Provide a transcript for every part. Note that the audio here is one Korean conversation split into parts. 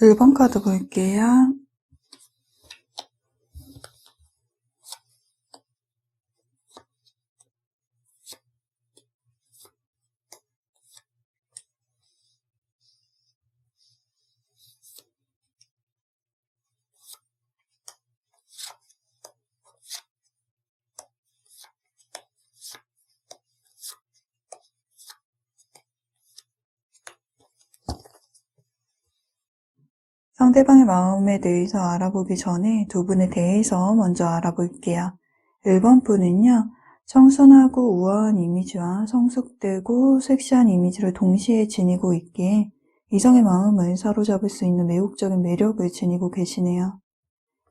1번 카드 볼게요. 상대방의 마음에 대해서 알아보기 전에 두 분에 대해서 먼저 알아볼게요. 1번 분은요, 청순하고 우아한 이미지와 성숙되고 섹시한 이미지를 동시에 지니고 있기에 이성의 마음을 사로잡을 수 있는 매혹적인 매력을 지니고 계시네요.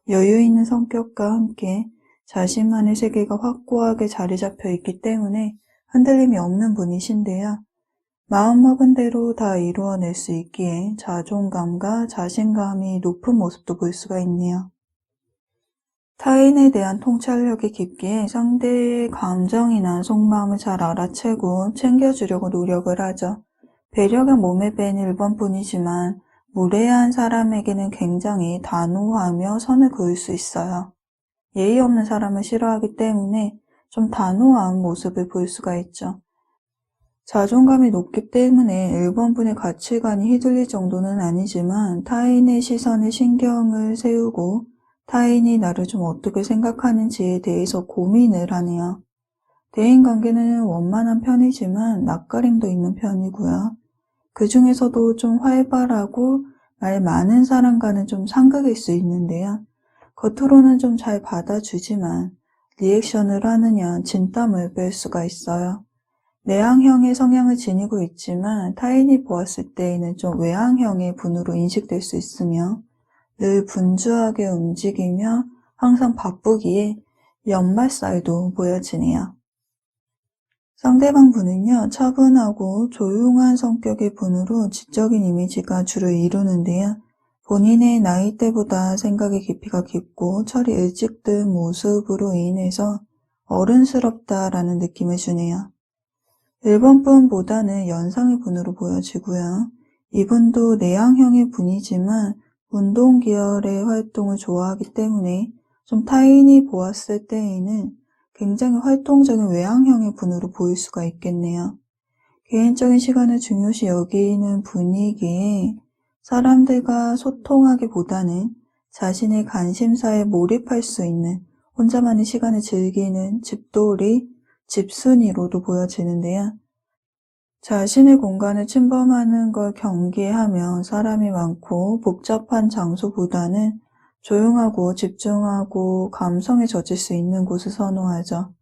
여유 있는 성격과 함께 자신만의 세계가 확고하게 자리 잡혀 있기 때문에 흔들림이 없는 분이신데요. 마음먹은 대로 다 이루어낼 수 있기에 자존감과 자신감이 높은 모습도 볼 수가 있네요. 타인에 대한 통찰력이 깊기에 상대의 감정이나 속마음을 잘 알아채고 챙겨주려고 노력을 하죠. 배려가 몸에 밴 1번 분이지만 무례한 사람에게는 굉장히 단호하며 선을 그을 수 있어요. 예의 없는 사람을 싫어하기 때문에 좀 단호한 모습을 볼 수가 있죠. 자존감이 높기 때문에 1번 분의 가치관이 휘둘릴 정도는 아니지만 타인의 시선에 신경을 세우고 타인이 나를 좀 어떻게 생각하는지에 대해서 고민을 하네요. 대인관계는 원만한 편이지만 낯가림도 있는 편이고요. 그 중에서도 좀 활발하고 말 많은 사람과는 좀 상극일 수 있는데요. 겉으로는 좀 잘 받아주지만 리액션을 하느냐 진땀을 뺄 수가 있어요. 내향형의 성향을 지니고 있지만 타인이 보았을 때에는 좀 외향형의 분으로 인식될 수 있으며 늘 분주하게 움직이며 항상 바쁘기에 연말살도 보여지네요. 상대방 분은요, 차분하고 조용한 성격의 분으로 지적인 이미지가 주로 이루는데요. 본인의 나이대보다 생각의 깊이가 깊고 철이 일찍 든 모습으로 인해서 어른스럽다라는 느낌을 주네요. 1번 분보다는 연상의 분으로 보여지고요. 이분도 내향형의 분이지만 운동 계열의 활동을 좋아하기 때문에 좀 타인이 보았을 때에는 굉장히 활동적인 외향형의 분으로 보일 수가 있겠네요. 개인적인 시간을 중요시 여기는 분이기에 사람들과 소통하기보다는 자신의 관심사에 몰입할 수 있는 혼자만의 시간을 즐기는 집돌이, 집순이로도 보여지는데요. 자신의 공간을 침범하는 걸 경계하며 사람이 많고 복잡한 장소보다는 조용하고 집중하고 감성에 젖을 수 있는 곳을 선호하죠.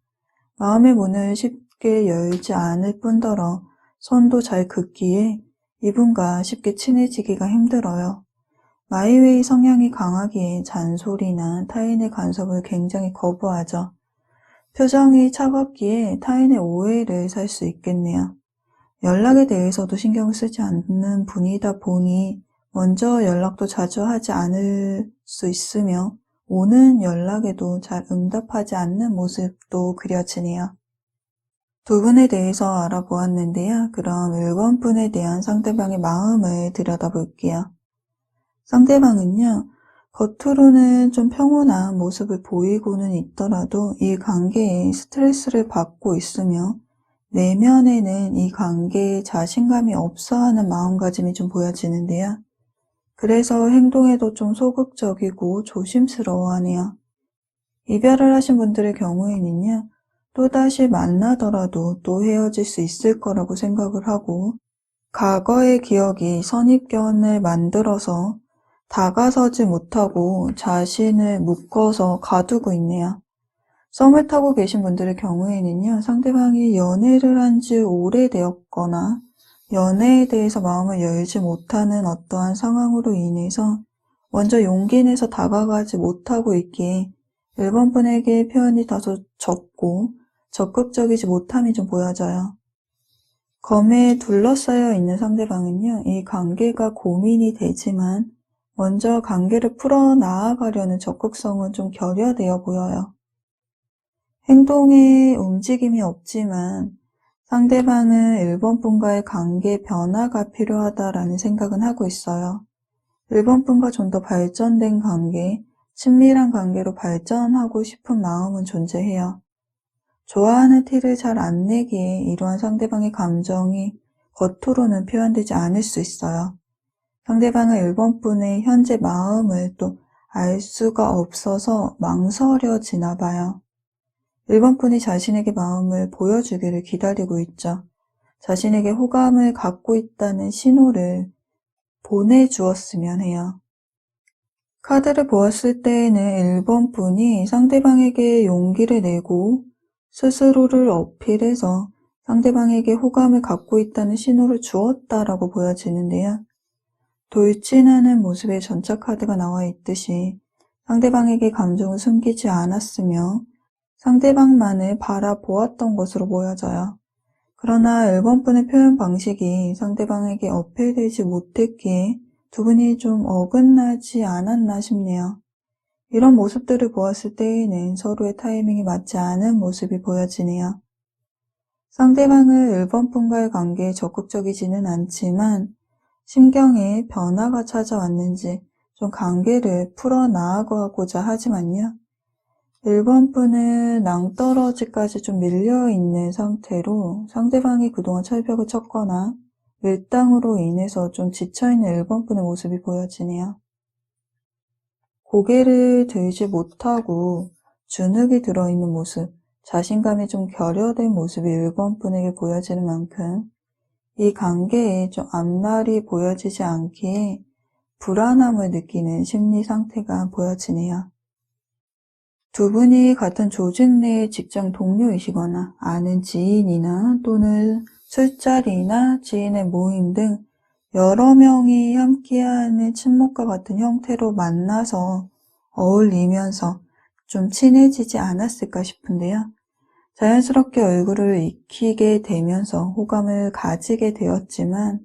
마음의 문을 쉽게 열지 않을 뿐더러 선도 잘 긋기에 이분과 쉽게 친해지기가 힘들어요. 마이웨이 성향이 강하기에 잔소리나 타인의 간섭을 굉장히 거부하죠. 표정이 차갑기에 타인의 오해를 살 수 있겠네요. 연락에 대해서도 신경을 쓰지 않는 분이다 보니 먼저 연락도 자주 하지 않을 수 있으며 오는 연락에도 잘 응답하지 않는 모습도 그려지네요. 두 분에 대해서 알아보았는데요. 그럼 1번 분에 대한 상대방의 마음을 들여다볼게요. 상대방은요, 겉으로는 좀 평온한 모습을 보이고는 있더라도 이 관계에 스트레스를 받고 있으며 내면에는 이 관계에 자신감이 없어하는 마음가짐이 좀 보여지는데요. 그래서 행동에도 좀 소극적이고 조심스러워하네요. 이별을 하신 분들의 경우에는요, 또다시 만나더라도 또 헤어질 수 있을 거라고 생각을 하고 과거의 기억이 선입견을 만들어서 다가서지 못하고 자신을 묶어서 가두고 있네요. 썸을 타고 계신 분들의 경우에는요, 상대방이 연애를 한 지 오래되었거나 연애에 대해서 마음을 열지 못하는 어떠한 상황으로 인해서 먼저 용기 내서 다가가지 못하고 있기에 일본 분에게 표현이 다소 적고 적극적이지 못함이 좀 보여져요. 검에 둘러싸여 있는 상대방은요, 이 관계가 고민이 되지만 먼저 관계를 풀어 나아가려는 적극성은 좀 결여되어 보여요. 행동에 움직임이 없지만 상대방은 일본 분과의 관계 변화가 필요하다라는 생각은 하고 있어요. 일본 분과 좀 더 발전된 관계, 친밀한 관계로 발전하고 싶은 마음은 존재해요. 좋아하는 티를 잘 안 내기에 이러한 상대방의 감정이 겉으로는 표현되지 않을 수 있어요. 상대방은 일본 분의 현재 마음을 또 알 수가 없어서 망설여지나 봐요. 일본 분이 자신에게 마음을 보여주기를 기다리고 있죠. 자신에게 호감을 갖고 있다는 신호를 보내주었으면 해요. 카드를 보았을 때에는 일본 분이 상대방에게 용기를 내고 스스로를 어필해서 상대방에게 호감을 갖고 있다는 신호를 주었다라고 보여지는데요. 돌진하는 모습의 전차 카드가 나와 있듯이 상대방에게 감정을 숨기지 않았으며 상대방만을 바라보았던 것으로 보여져요. 그러나 일본 분의 표현 방식이 상대방에게 어필되지 못했기에 두 분이 좀 어긋나지 않았나 싶네요. 이런 모습들을 보았을 때에는 서로의 타이밍이 맞지 않은 모습이 보여지네요. 상대방은 일본 분과의 관계에 적극적이지는 않지만 심경에 변화가 찾아왔는지 좀 관계를 풀어나가고자 하지만요. 일본 분은 낭떠러지까지 좀 밀려있는 상태로 상대방이 그동안 철벽을 쳤거나 밀당으로 인해서 좀 지쳐있는 일본 분의 모습이 보여지네요. 고개를 들지 못하고 주눅이 들어있는 모습, 자신감이 좀 결여된 모습이 일본 분에게 보여지는 만큼 이 관계에 좀 앞날이 보여지지 않기에 불안함을 느끼는 심리 상태가 보여지네요. 두 분이 같은 조직 내의 직장 동료이시거나 아는 지인이나 또는 술자리나 지인의 모임 등 여러 명이 함께하는 친목과 같은 형태로 만나서 어울리면서 좀 친해지지 않았을까 싶은데요. 자연스럽게 얼굴을 익히게 되면서 호감을 가지게 되었지만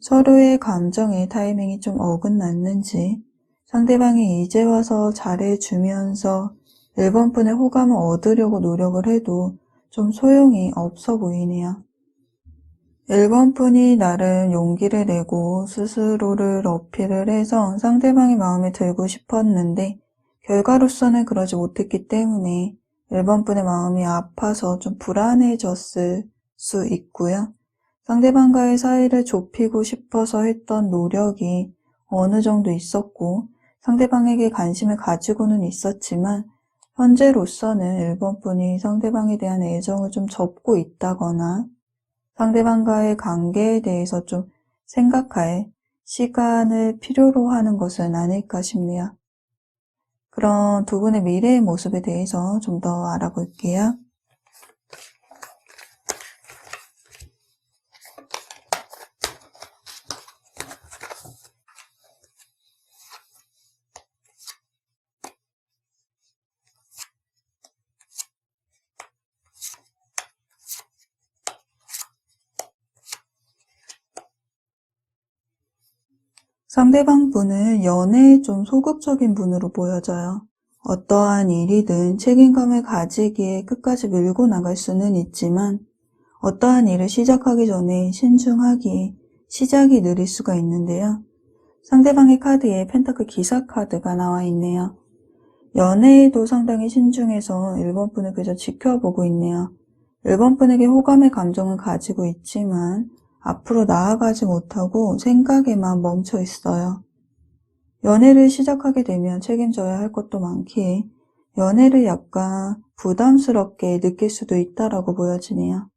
서로의 감정의 타이밍이 좀 어긋났는지 상대방이 이제 와서 잘해주면서 일본 분의 호감을 얻으려고 노력을 해도 좀 소용이 없어 보이네요. 일본 분이 나름 용기를 내고 스스로를 어필을 해서 상대방의 마음에 들고 싶었는데 결과로서는 그러지 못했기 때문에 일본 분의 마음이 아파서 좀 불안해졌을 수 있고요. 상대방과의 사이를 좁히고 싶어서 했던 노력이 어느 정도 있었고 상대방에게 관심을 가지고는 있었지만 현재로서는 일본 분이 상대방에 대한 애정을 좀 접고 있다거나 상대방과의 관계에 대해서 좀 생각할 시간을 필요로 하는 것은 아닐까 싶네요. 그럼 두 분의 미래의 모습에 대해서 좀 더 알아볼게요. 상대방 분은 연애에 좀 소극적인 분으로 보여져요. 어떠한 일이든 책임감을 가지기에 끝까지 밀고 나갈 수는 있지만 어떠한 일을 시작하기 전에 신중하기에 시작이 느릴 수가 있는데요. 상대방의 카드에 펜타클 기사 카드가 나와 있네요. 연애에도 상당히 신중해서 일본 분을 그저 지켜보고 있네요. 일본 분에게 호감의 감정을 가지고 있지만 앞으로 나아가지 못하고 생각에만 멈춰 있어요. 연애를 시작하게 되면 책임져야 할 것도 많기에 연애를 약간 부담스럽게 느낄 수도 있다라고 보여지네요.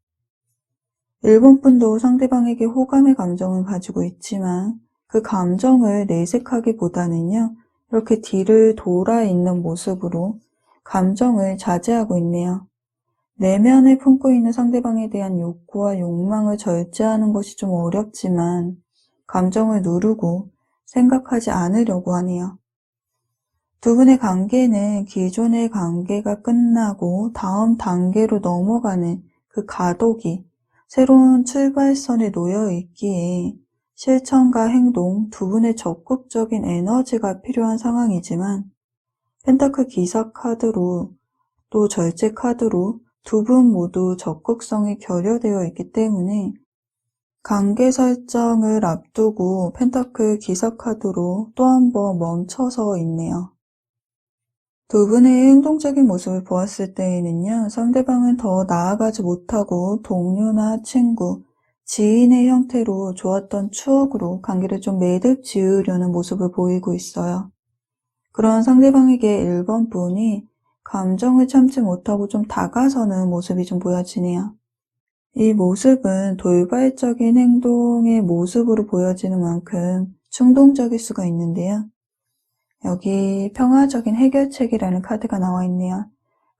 일본 분도 상대방에게 호감의 감정을 가지고 있지만 그 감정을 내색하기보다는요, 이렇게 뒤를 돌아 있는 모습으로 감정을 자제하고 있네요. 내면에 품고 있는 상대방에 대한 욕구와 욕망을 절제하는 것이 좀 어렵지만 감정을 누르고 생각하지 않으려고 하네요. 두 분의 관계는 기존의 관계가 끝나고 다음 단계로 넘어가는 그 가독이 새로운 출발선에 놓여 있기에 실천과 행동, 두 분의 적극적인 에너지가 필요한 상황이지만 펜타클 기사 카드로 또 절제 카드로 두 분 모두 적극성이 결여되어 있기 때문에 관계 설정을 앞두고 펜타클 기사 카드로 또 한 번 멈춰서 있네요. 두 분의 행동적인 모습을 보았을 때에는요, 상대방은 더 나아가지 못하고 동료나 친구, 지인의 형태로 좋았던 추억으로 관계를 좀 매듭 지으려는 모습을 보이고 있어요. 그런 상대방에게 1번 분이 감정을 참지 못하고 좀 다가서는 모습이 좀 보여지네요. 이 모습은 돌발적인 행동의 모습으로 보여지는 만큼 충동적일 수가 있는데요. 여기 평화적인 해결책이라는 카드가 나와 있네요.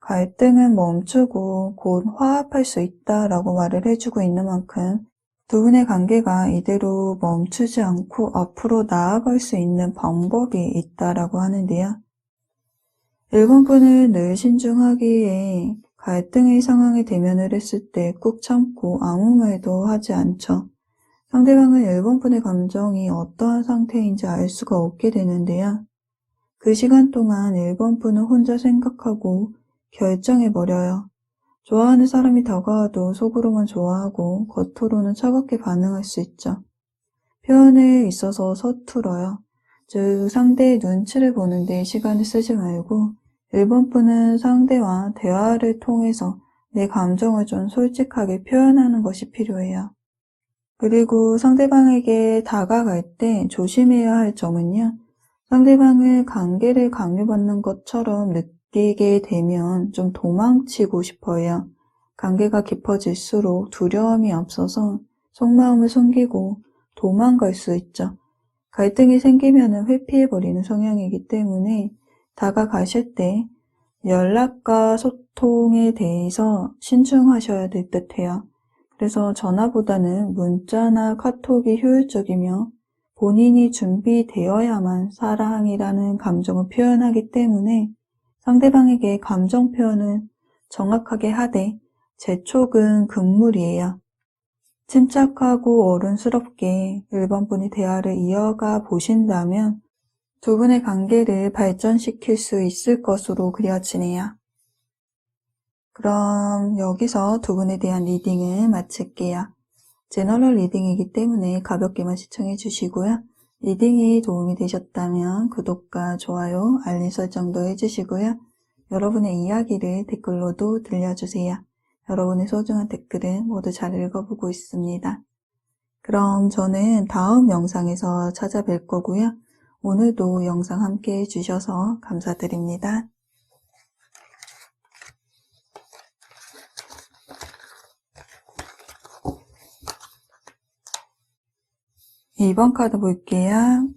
갈등은 멈추고 곧 화합할 수 있다라고 말을 해주고 있는 만큼 두 분의 관계가 이대로 멈추지 않고 앞으로 나아갈 수 있는 방법이 있다라고 하는데요. 1번 분은 늘 신중하기에 갈등의 상황에 대면을 했을 때 꾹 참고 아무 말도 하지 않죠. 상대방은 1번 분의 감정이 어떠한 상태인지 알 수가 없게 되는데요. 그 시간 동안 1번 분은 혼자 생각하고 결정해버려요. 좋아하는 사람이 다가와도 속으로만 좋아하고 겉으로는 차갑게 반응할 수 있죠. 표현에 있어서 서툴어요. 즉 상대의 눈치를 보는데 시간을 쓰지 말고 1번 분은 상대와 대화를 통해서 내 감정을 좀 솔직하게 표현하는 것이 필요해요. 그리고 상대방에게 다가갈 때 조심해야 할 점은요. 상대방을 관계를 강요받는 것처럼 느끼게 되면 좀 도망치고 싶어요. 관계가 깊어질수록 두려움이 앞서서 속마음을 숨기고 도망갈 수 있죠. 갈등이 생기면 회피해버리는 성향이기 때문에 다가가실 때 연락과 소통에 대해서 신중하셔야 될 듯해요. 그래서 전화보다는 문자나 카톡이 효율적이며 본인이 준비되어야만 사랑이라는 감정을 표현하기 때문에 상대방에게 감정 표현은 정확하게 하되 재촉은 금물이에요. 침착하고 어른스럽게 1번 분이 대화를 이어가 보신다면 두 분의 관계를 발전시킬 수 있을 것으로 그려지네요. 그럼 여기서 두 분에 대한 리딩을 마칠게요. 제너럴 리딩이기 때문에 가볍게만 시청해 주시고요. 리딩이 도움이 되셨다면 구독과 좋아요, 알림 설정도 해주시고요. 여러분의 이야기를 댓글로도 들려주세요. 여러분의 소중한 댓글은 모두 잘 읽어보고 있습니다. 그럼 저는 다음 영상에서 찾아뵐 거고요. 오늘도 영상 함께 해주셔서 감사드립니다. 2번 카드 볼게요.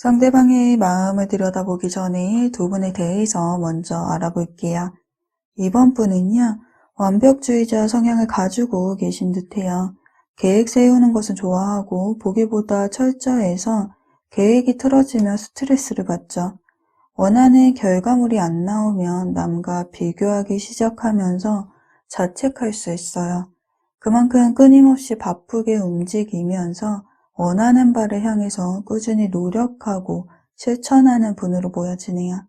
상대방의 마음을 들여다보기 전에 두 분에 대해서 먼저 알아볼게요. 2번 분은요, 완벽주의자 성향을 가지고 계신 듯해요. 계획 세우는 것은 좋아하고 보기보다 철저해서 계획이 틀어지면 스트레스를 받죠. 원하는 결과물이 안 나오면 남과 비교하기 시작하면서 자책할 수 있어요. 그만큼 끊임없이 바쁘게 움직이면서 원하는 바를 향해서 꾸준히 노력하고 실천하는 분으로 보여지네요.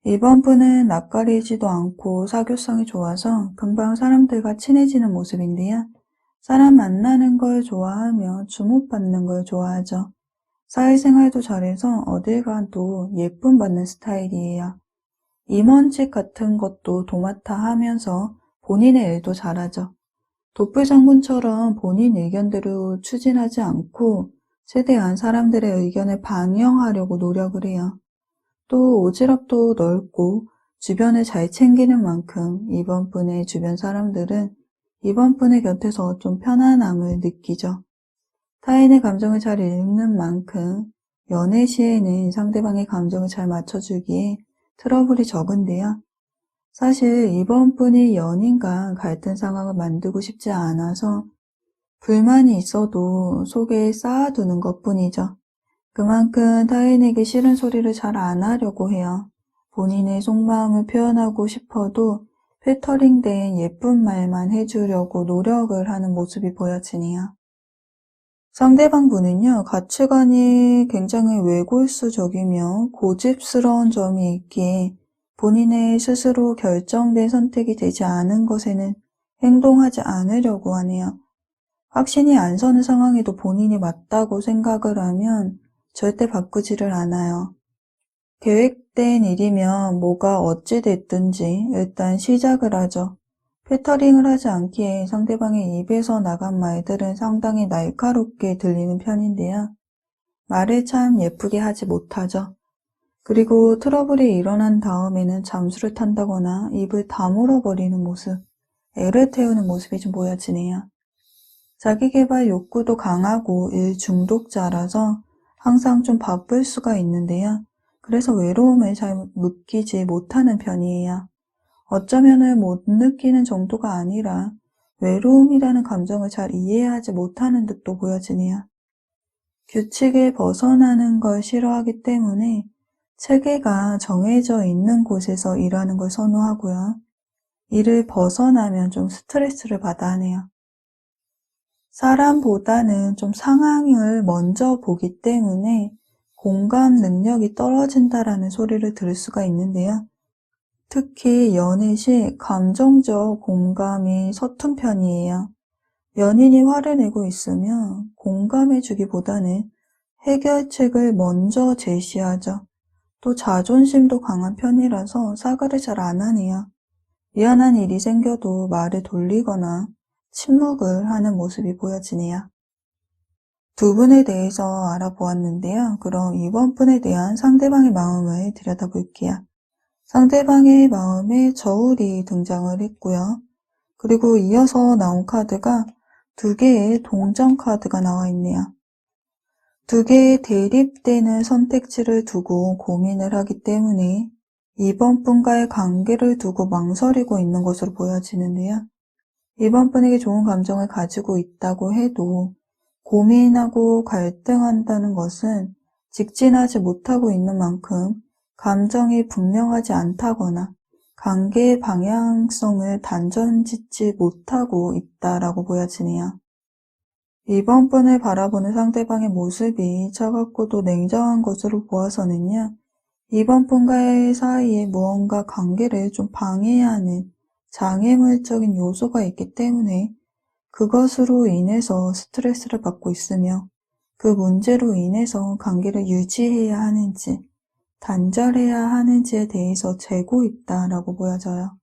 2번 분은 낯가리지도 않고 사교성이 좋아서 금방 사람들과 친해지는 모습인데요. 사람 만나는 걸 좋아하며 주목받는 걸 좋아하죠. 사회생활도 잘해서 어딜 가도 예쁨 받는 스타일이에요. 임원직 같은 것도 도맡아 하면서 본인의 일도 잘하죠. 독불장군처럼 본인 의견대로 추진하지 않고 최대한 사람들의 의견을 반영하려고 노력을 해요. 또 오지랖도 넓고 주변을 잘 챙기는 만큼 이번 분의 주변 사람들은 이번 분의 곁에서 좀 편안함을 느끼죠. 타인의 감정을 잘 읽는 만큼 연애 시에는 상대방의 감정을 잘 맞춰주기에 트러블이 적은데요. 사실 이번 분이 연인과 갈등 상황을 만들고 싶지 않아서 불만이 있어도 속에 쌓아두는 것뿐이죠. 그만큼 타인에게 싫은 소리를 잘 안 하려고 해요. 본인의 속마음을 표현하고 싶어도 필터링된 예쁜 말만 해주려고 노력을 하는 모습이 보여지네요. 상대방 분은요, 가치관이 굉장히 외골수적이며 고집스러운 점이 있기에 본인의 스스로 결정된 선택이 되지 않은 것에는 행동하지 않으려고 하네요. 확신이 안 서는 상황에도 본인이 맞다고 생각을 하면 절대 바꾸지를 않아요. 계획된 일이면 뭐가 어찌 됐든지 일단 시작을 하죠. 필터링을 하지 않기에 상대방의 입에서 나간 말들은 상당히 날카롭게 들리는 편인데요. 말을 참 예쁘게 하지 못하죠. 그리고 트러블이 일어난 다음에는 잠수를 탄다거나 입을 다물어버리는 모습, 애를 태우는 모습이 좀 보여지네요. 자기계발 욕구도 강하고 일 중독자라서 항상 좀 바쁠 수가 있는데요. 그래서 외로움을 잘 느끼지 못하는 편이에요. 어쩌면은 못 느끼는 정도가 아니라 외로움이라는 감정을 잘 이해하지 못하는 듯도 보여지네요. 규칙을 벗어나는 걸 싫어하기 때문에 체계가 정해져 있는 곳에서 일하는 걸 선호하고요. 이를 벗어나면 좀 스트레스를 받아 하네요. 사람보다는 좀 상황을 먼저 보기 때문에 공감 능력이 떨어진다라는 소리를 들을 수가 있는데요. 특히 연애 시 감정적 공감이 서툰 편이에요. 연인이 화를 내고 있으면 공감해주기보다는 해결책을 먼저 제시하죠. 또 자존심도 강한 편이라서 사과를 잘 안 하네요. 미안한 일이 생겨도 말을 돌리거나 침묵을 하는 모습이 보여지네요. 두 분에 대해서 알아보았는데요. 그럼 이번 분에 대한 상대방의 마음을 들여다볼게요. 상대방의 마음에 저울이 등장을 했고요. 그리고 이어서 나온 카드가 두 개의 동전 카드가 나와 있네요. 두 개의 대립되는 선택지를 두고 고민을 하기 때문에 이번 분과의 관계를 두고 망설이고 있는 것으로 보여지는데요. 이번 분에게 좋은 감정을 가지고 있다고 해도 고민하고 갈등한다는 것은 직진하지 못하고 있는 만큼 감정이 분명하지 않다거나 관계의 방향성을 단정짓지 못하고 있다라고 보여지네요. 이번 분을 바라보는 상대방의 모습이 차갑고도 냉정한 것으로 보아서는요. 이번 분과의 사이에 무언가 관계를 좀 방해하는 장애물적인 요소가 있기 때문에 그것으로 인해서 스트레스를 받고 있으며 그 문제로 인해서 관계를 유지해야 하는지 단절해야 하는지에 대해서 재고 있다라고 보여져요.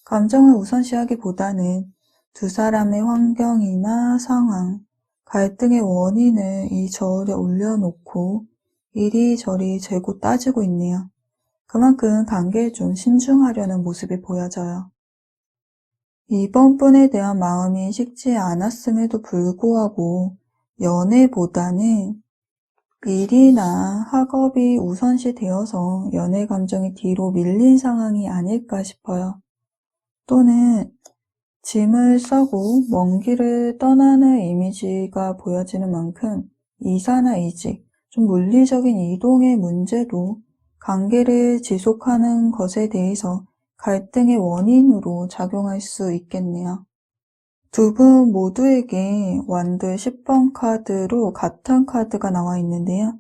감정을 우선시하기보다는 두 사람의 환경이나 상황, 갈등의 원인을 이 저울에 올려놓고 이리저리 재고 따지고 있네요. 그만큼 관계에 좀 신중하려는 모습이 보여져요. 이번 분에 대한 마음이 식지 않았음에도 불구하고 연애보다는 일이나 학업이 우선시 되어서 연애 감정이 뒤로 밀린 상황이 아닐까 싶어요. 또는 짐을 싸고 먼 길을 떠나는 이미지가 보여지는 만큼 이사나 이직, 좀 물리적인 이동의 문제도 관계를 지속하는 것에 대해서 갈등의 원인으로 작용할 수 있겠네요. 두 분 모두에게 완들 10번 카드로 같은 카드가 나와 있는데요.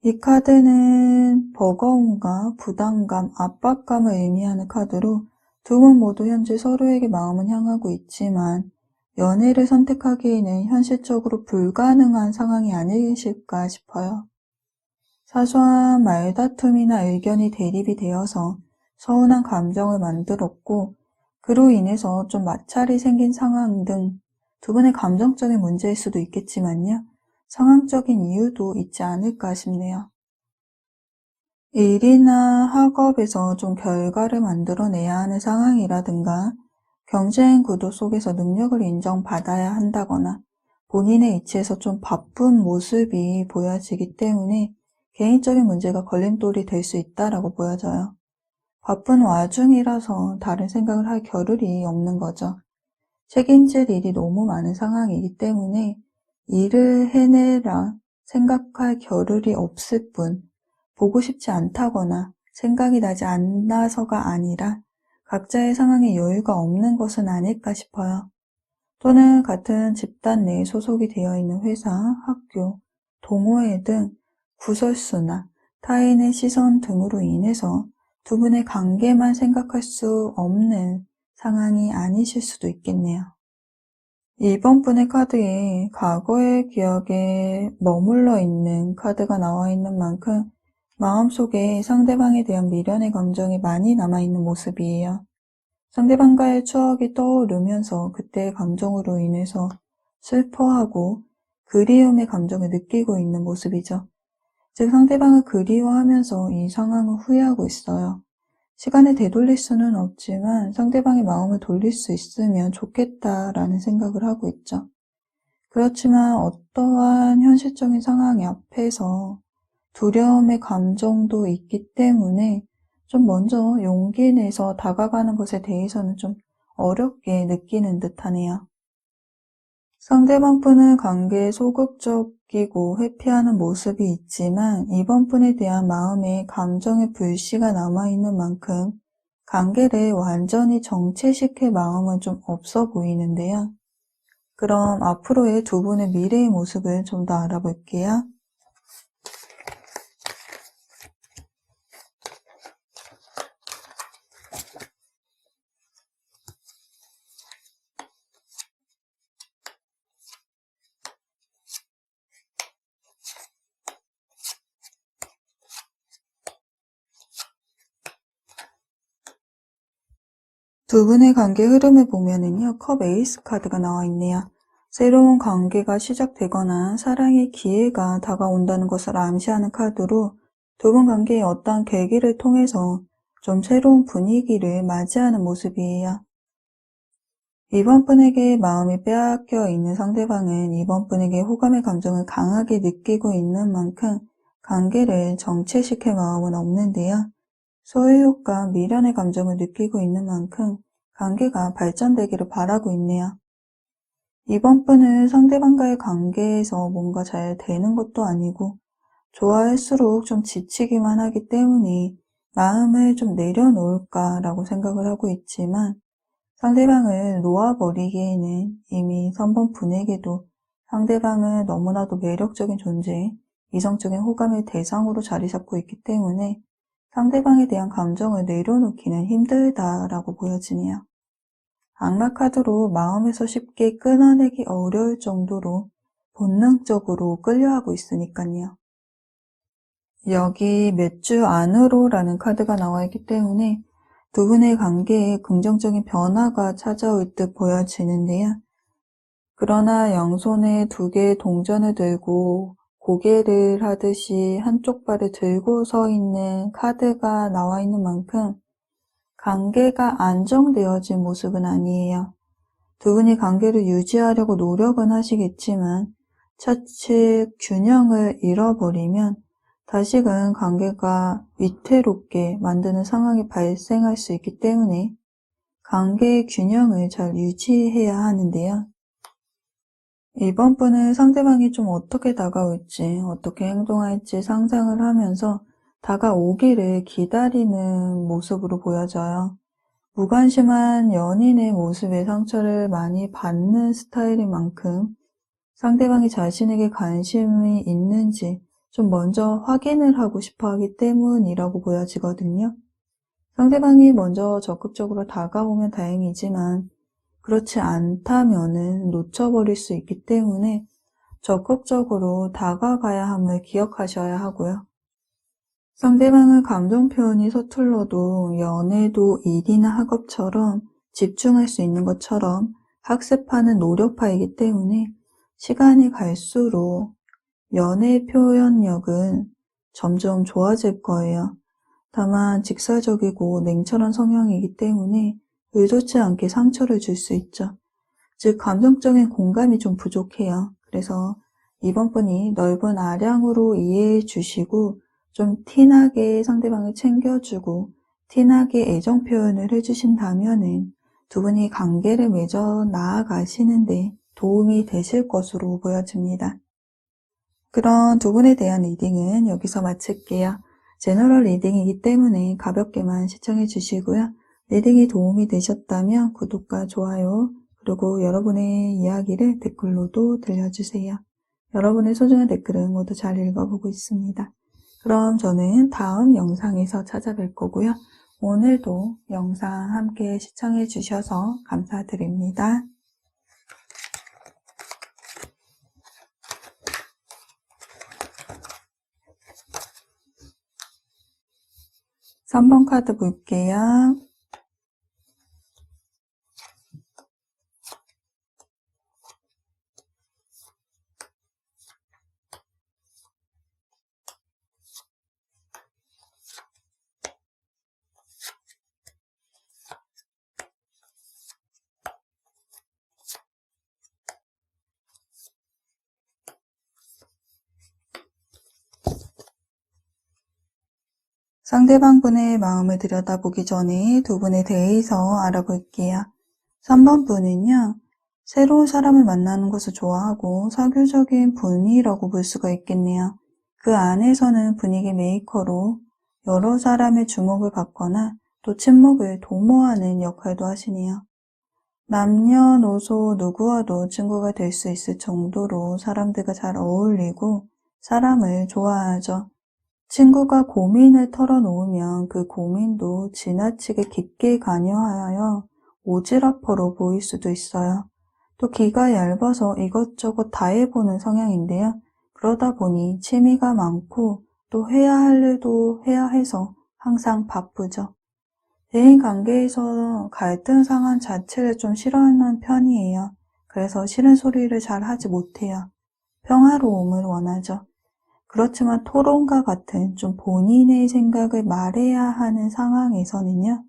이 카드는 버거움과 부담감, 압박감을 의미하는 카드로 두 분 모두 현재 서로에게 마음은 향하고 있지만 연애를 선택하기에는 현실적으로 불가능한 상황이 아니실까 싶어요. 사소한 말다툼이나 의견이 대립이 되어서 서운한 감정을 만들었고 그로 인해서 좀 마찰이 생긴 상황 등 두 분의 감정적인 문제일 수도 있겠지만요. 상황적인 이유도 있지 않을까 싶네요. 일이나 학업에서 좀 결과를 만들어내야 하는 상황이라든가 경쟁 구도 속에서 능력을 인정받아야 한다거나 본인의 위치에서 좀 바쁜 모습이 보여지기 때문에 개인적인 문제가 걸림돌이 될 수 있다라고 보여져요. 바쁜 와중이라서 다른 생각을 할 겨를이 없는 거죠. 책임질 일이 너무 많은 상황이기 때문에 일을 해내라 생각할 겨를이 없을 뿐, 보고 싶지 않다거나 생각이 나지 않아서가 아니라 각자의 상황에 여유가 없는 것은 아닐까 싶어요. 또는 같은 집단 내에 소속이 되어 있는 회사, 학교, 동호회 등 구설수나 타인의 시선 등으로 인해서 두 분의 관계만 생각할 수 없는 상황이 아니실 수도 있겠네요. 이번 분의 카드에 과거의 기억에 머물러 있는 카드가 나와 있는 만큼 마음속에 상대방에 대한 미련의 감정이 많이 남아있는 모습이에요. 상대방과의 추억이 떠오르면서 그때의 감정으로 인해서 슬퍼하고 그리움의 감정을 느끼고 있는 모습이죠. 즉 상대방을 그리워하면서 이 상황을 후회하고 있어요. 시간을 되돌릴 수는 없지만 상대방의 마음을 돌릴 수 있으면 좋겠다라는 생각을 하고 있죠. 그렇지만 어떠한 현실적인 상황 앞에서 두려움의 감정도 있기 때문에 좀 먼저 용기 내서 다가가는 것에 대해서는 좀 어렵게 느끼는 듯하네요. 상대방 분은 관계에 소극적이고 회피하는 모습이 있지만 이번 분에 대한 마음의 감정의 불씨가 남아있는 만큼 관계를 완전히 정체시킬 마음은 좀 없어 보이는데요. 그럼 앞으로의 두 분의 미래의 모습을 좀 더 알아볼게요. 두 분의 관계 흐름을 보면은요, 컵 에이스 카드가 나와 있네요. 새로운 관계가 시작되거나 사랑의 기회가 다가온다는 것을 암시하는 카드로 두 분 관계의 어떠한 계기를 통해서 좀 새로운 분위기를 맞이하는 모습이에요. 이번 분에게 마음이 빼앗겨 있는 상대방은 이번 분에게 호감의 감정을 강하게 느끼고 있는 만큼 관계를 정체시킬 마음은 없는데요. 소유욕과 미련의 감정을 느끼고 있는 만큼 관계가 발전되기를 바라고 있네요. 이번 분은 상대방과의 관계에서 뭔가 잘 되는 것도 아니고 좋아할수록 좀 지치기만 하기 때문에 마음을 좀 내려놓을까라고 생각을 하고 있지만 상대방을 놓아버리기에는 이미 선번 분에게도 상대방은 너무나도 매력적인 존재, 이성적인 호감의 대상으로 자리 잡고 있기 때문에 상대방에 대한 감정을 내려놓기는 힘들다라고 보여지네요. 악마 카드로 마음에서 쉽게 끊어내기 어려울 정도로 본능적으로 끌려하고 있으니까요. 여기 몇 주 안으로라는 카드가 나와 있기 때문에 두 분의 관계에 긍정적인 변화가 찾아올 듯 보여지는데요. 그러나 양손에 두 개의 동전을 들고 고개를 하듯이 한쪽 발을 들고 서 있는 카드가 나와 있는 만큼 관계가 안정되어진 모습은 아니에요. 두 분이 관계를 유지하려고 노력은 하시겠지만 차츰 균형을 잃어버리면 다시금 관계가 위태롭게 만드는 상황이 발생할 수 있기 때문에 관계의 균형을 잘 유지해야 하는데요. 이번 분은 상대방이 좀 어떻게 다가올지, 어떻게 행동할지 상상을 하면서 다가오기를 기다리는 모습으로 보여져요. 무관심한 연인의 모습에 상처를 많이 받는 스타일인 만큼 상대방이 자신에게 관심이 있는지 좀 먼저 확인을 하고 싶어 하기 때문이라고 보여지거든요. 상대방이 먼저 적극적으로 다가오면 다행이지만 그렇지 않다면은 놓쳐버릴 수 있기 때문에 적극적으로 다가가야 함을 기억하셔야 하고요. 상대방은 감정 표현이 서툴러도 연애도 일이나 학업처럼 집중할 수 있는 것처럼 학습하는 노력파이기 때문에 시간이 갈수록 연애 표현력은 점점 좋아질 거예요. 다만 직설적이고 냉철한 성향이기 때문에 의도치 않게 상처를 줄 수 있죠. 즉 감정적인 공감이 좀 부족해요. 그래서 이번 분이 넓은 아량으로 이해해 주시고 좀 티나게 상대방을 챙겨주고 티나게 애정 표현을 해주신다면은 두 분이 관계를 맺어 나아가시는데 도움이 되실 것으로 보여집니다. 그런 두 분에 대한 리딩은 여기서 마칠게요. 제너럴 리딩이기 때문에 가볍게만 시청해 주시고요. 리딩이 도움이 되셨다면 구독과 좋아요, 그리고 여러분의 이야기를 댓글로도 들려주세요. 여러분의 소중한 댓글은 모두 잘 읽어보고 있습니다. 그럼 저는 다음 영상에서 찾아뵐 거고요. 오늘도 영상 함께 시청해 주셔서 감사드립니다. 3번 카드 볼게요. 상대방 분의 마음을 들여다보기 전에 두 분에 대해서 알아볼게요. 3번 분은요, 새로운 사람을 만나는 것을 좋아하고 사교적인 분이라고 볼 수가 있겠네요. 그 안에서는 분위기 메이커로 여러 사람의 주목을 받거나 또 친목을 도모하는 역할도 하시네요. 남녀노소 누구와도 친구가 될 수 있을 정도로 사람들과 잘 어울리고 사람을 좋아하죠. 친구가 고민을 털어놓으면 그 고민도 지나치게 깊게 관여하여 오지랖퍼로 보일 수도 있어요. 또 기가 얇아서 이것저것 다 해보는 성향인데요. 그러다 보니 취미가 많고 또 해야 할 일도 해야 해서 항상 바쁘죠. 대인관계에서 갈등 상황 자체를 좀 싫어하는 편이에요. 그래서 싫은 소리를 잘 하지 못해요. 평화로움을 원하죠. 그렇지만 토론과 같은 좀 본인의 생각을 말해야 하는 상황에서는요,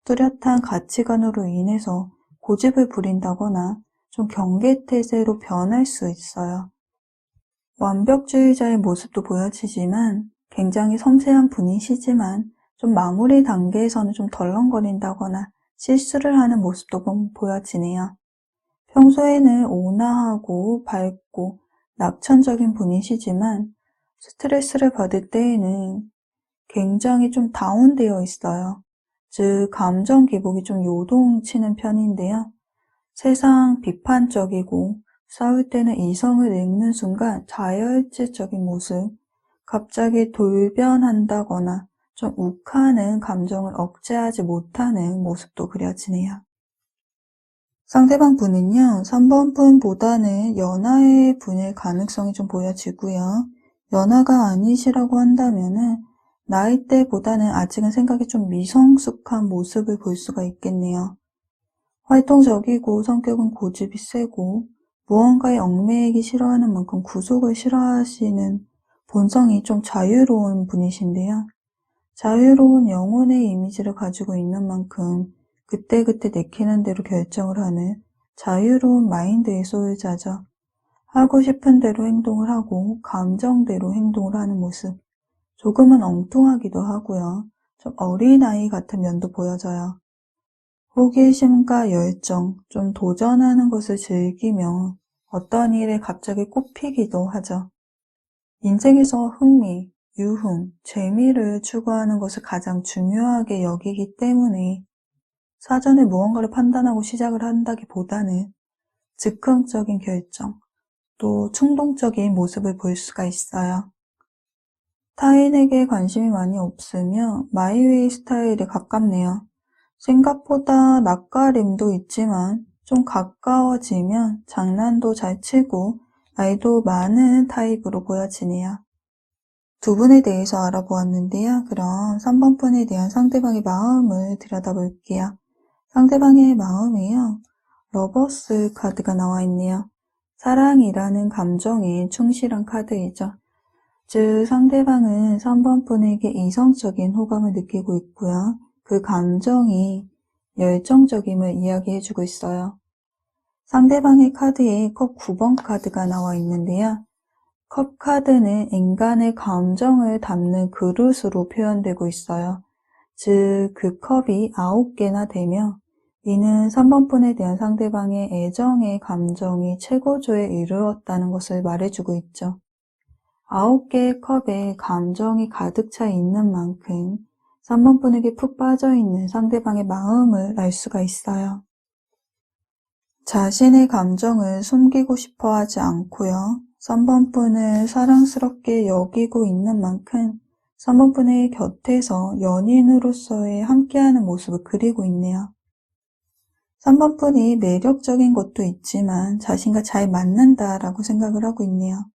뚜렷한 가치관으로 인해서 고집을 부린다거나 좀 경계태세로 변할 수 있어요. 완벽주의자의 모습도 보여지지만 굉장히 섬세한 분이시지만 좀 마무리 단계에서는 좀 덜렁거린다거나 실수를 하는 모습도 보여지네요. 평소에는 온화하고 밝고 낙천적인 분이시지만 스트레스를 받을 때에는 굉장히 좀 다운되어 있어요. 즉 감정 기복이 좀 요동치는 편인데요. 세상 비판적이고 싸울 때는 이성을 읽는 순간 자혈질적인 모습, 갑자기 돌변한다거나 좀 욱하는 감정을 억제하지 못하는 모습도 그려지네요. 상대방 분은요, 3번 분보다는 연하의 분일 가능성이 좀 보여지고요. 연하가 아니시라고 한다면은 나이대보다는 아직은 생각이 좀 미성숙한 모습을 볼 수가 있겠네요. 활동적이고 성격은 고집이 세고 무언가에 얽매이기 싫어하는 만큼 구속을 싫어하시는 본성이 좀 자유로운 분이신데요. 자유로운 영혼의 이미지를 가지고 있는 만큼 그때그때 내키는 대로 결정을 하는 자유로운 마인드의 소유자죠. 하고 싶은 대로 행동을 하고 감정대로 행동을 하는 모습. 조금은 엉뚱하기도 하고요. 좀 어린아이 같은 면도 보여져요. 호기심과 열정, 좀 도전하는 것을 즐기며 어떤 일에 갑자기 꼽히기도 하죠. 인생에서 흥미, 유흥, 재미를 추구하는 것을 가장 중요하게 여기기 때문에 사전에 무언가를 판단하고 시작을 한다기보다는 즉흥적인 결정, 또 충동적인 모습을 볼 수가 있어요. 타인에게 관심이 많이 없으며 마이웨이 스타일에 가깝네요. 생각보다 낯가림도 있지만 좀 가까워지면 장난도 잘 치고 말도 많은 타입으로 보여지네요. 두 분에 대해서 알아보았는데요. 그럼 3번 분에 대한 상대방의 마음을 들여다볼게요. 상대방의 마음이요. 러버스 카드가 나와 있네요. 사랑이라는 감정에 충실한 카드이죠. 즉 상대방은 3번 분에게 이성적인 호감을 느끼고 있고요. 그 감정이 열정적임을 이야기해주고 있어요. 상대방의 카드에 컵 9번 카드가 나와 있는데요. 컵 카드는 인간의 감정을 담는 그릇으로 표현되고 있어요. 즉, 그 컵이 9개나 되며 이는 3번 분에 대한 상대방의 애정의 감정이 최고조에 이르렀다는 것을 말해주고 있죠. 9개의 컵에 감정이 가득 차 있는 만큼 3번 분에게 푹 빠져있는 상대방의 마음을 알 수가 있어요. 자신의 감정을 숨기고 싶어 하지 않고요. 3번 분을 사랑스럽게 여기고 있는 만큼 3번 분의 곁에서 연인으로서의 함께하는 모습을 그리고 있네요. 3번 분이 매력적인 것도 있지만 자신과 잘 맞는다라고 생각을 하고 있네요.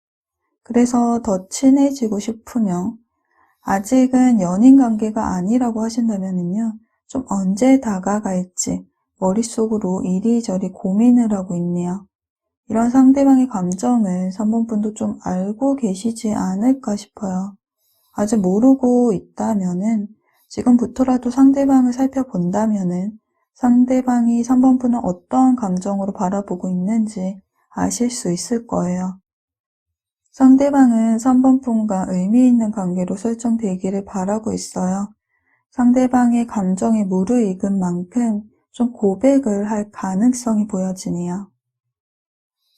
그래서 더 친해지고 싶으며 아직은 연인 관계가 아니라고 하신다면요. 좀 언제 다가갈지 머릿속으로 이리저리 고민을 하고 있네요. 이런 상대방의 감정을 3번 분도 좀 알고 계시지 않을까 싶어요. 아직 모르고 있다면은 지금부터라도 상대방을 살펴본다면은 상대방이 3번 분을 어떤 감정으로 바라보고 있는지 아실 수 있을 거예요. 상대방은 3번 분과 의미 있는 관계로 설정되기를 바라고 있어요. 상대방의 감정이 무르익은 만큼 좀 고백을 할 가능성이 보여지네요.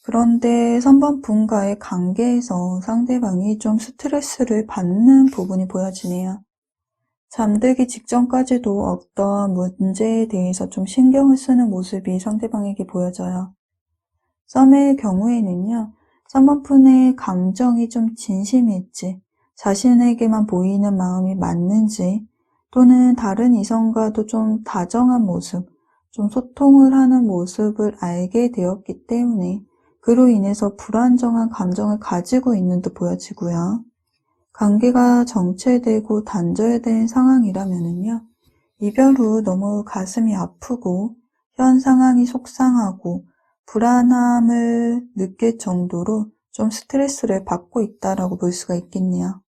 그런데 3번 분과의 관계에서 상대방이 좀 스트레스를 받는 부분이 보여지네요. 잠들기 직전까지도 어떤 문제에 대해서 좀 신경을 쓰는 모습이 상대방에게 보여져요. 썸의 경우에는요, 3번 분의 감정이 좀 진심일지, 자신에게만 보이는 마음이 맞는지, 또는 다른 이성과도 좀 다정한 모습, 좀 소통을 하는 모습을 알게 되었기 때문에 그로 인해서 불안정한 감정을 가지고 있는 듯 보여지고요. 관계가 정체되고 단절된 상황이라면요, 이별 후 너무 가슴이 아프고 현 상황이 속상하고 불안함을 느낄 정도로 좀 스트레스를 받고 있다라고 볼 수가 있겠네요.